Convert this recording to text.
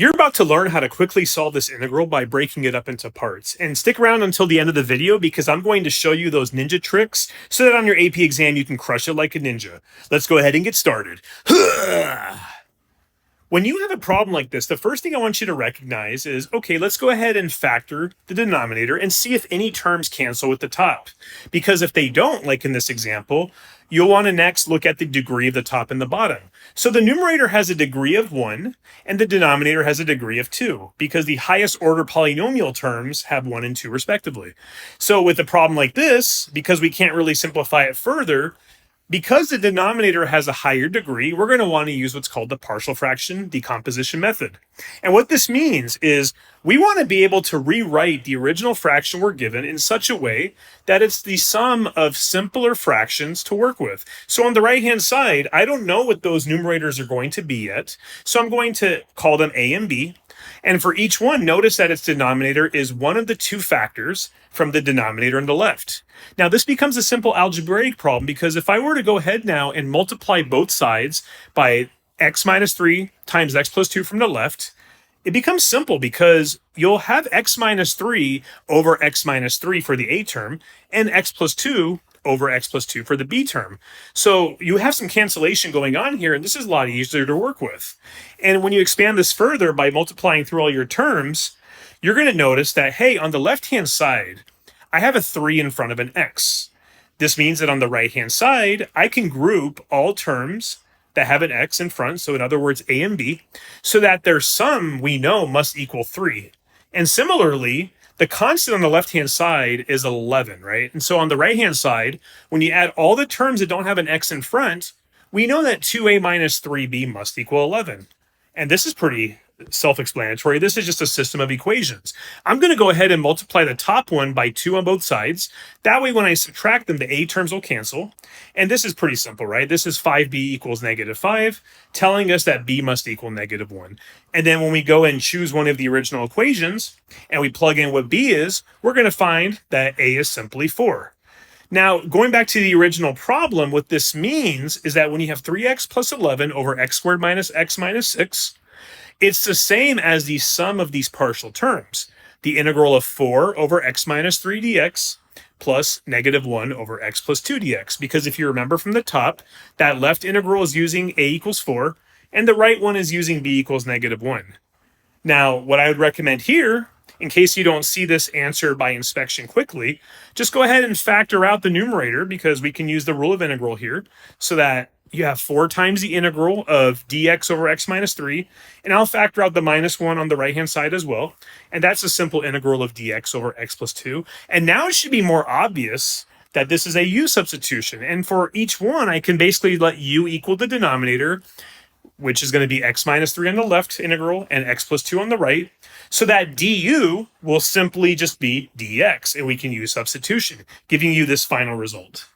You're about to learn how to quickly solve this integral by breaking it up into parts. And stick around until the end of the video because I'm going to show you those ninja tricks so that on your AP exam you can crush it like a ninja. Let's go ahead and get started. When you have a problem like this, the first thing I want you to recognize is, okay, let's go ahead and factor the denominator and see if any terms cancel with the top. Because if they don't, like in this example, you'll want to next look at the degree of the top and the bottom. So the numerator has a degree of 1 and the denominator has a degree of 2 because the highest order polynomial terms have 1 and 2 respectively. So with a problem like this, because we can't really simplify it further, because the denominator has a higher degree, we're going to want to use what's called the partial fraction decomposition method. And what this means is we want to be able to rewrite the original fraction we're given in such a way that it's the sum of simpler fractions to work with. So on the right-hand side, I don't know what those numerators are going to be yet. So I'm going to call them A and B. And for each one, notice that its denominator is one of the two factors from the denominator on the left. Now, this becomes a simple algebraic problem because if I were to go ahead now and multiply both sides by x minus 3 times x plus 2 from the left, it becomes simple because you'll have x minus 3 over x minus 3 for the A term and x plus 2 over x plus 2 for the B term. So you have some cancellation going on here, and this is a lot easier to work with. And when you expand this further by multiplying through all your terms, you're going to notice that, hey, on the left-hand side, I have a 3 in front of an x. This means that on the right-hand side, I can group all terms that have an x in front, so in other words, A and B, so that their sum, we know, must equal 3. And similarly, the constant on the left-hand side is 11, right? And so on the right-hand side, when you add all the terms that don't have an x in front, we know that 2a minus 3b must equal 11. And this is pretty self-explanatory. This is just a system of equations. I'm going to go ahead and multiply the top one by 2 on both sides. That way, when I subtract them, the a terms will cancel. And this is pretty simple, right? This is 5b equals negative 5, telling us that b must equal negative 1. And then when we go and choose one of the original equations, and we plug in what b is, we're going to find that a is simply 4. Now, going back to the original problem, what this means is that when you have 3x plus 11 over x squared minus x minus 6, it's the same as the sum of these partial terms, the integral of 4 over x minus 3 dx plus negative 1 over x plus 2 dx. Because if you remember from the top, that left integral is using a equals 4, and the right one is using b equals negative 1. Now, what I would recommend here, in case you don't see this answer by inspection quickly, just go ahead and factor out the numerator because we can use the rule of integral here so that you have 4 times the integral of dx over x minus 3, and I'll factor out the minus 1 on the right-hand side as well, and that's a simple integral of dx over x plus 2. And now it should be more obvious that this is a U-substitution, and for each one, I can basically let u equal the denominator, which is going to be x minus 3 on the left integral and x plus 2 on the right, so that du will simply just be dx, and we can use substitution, giving you this final result.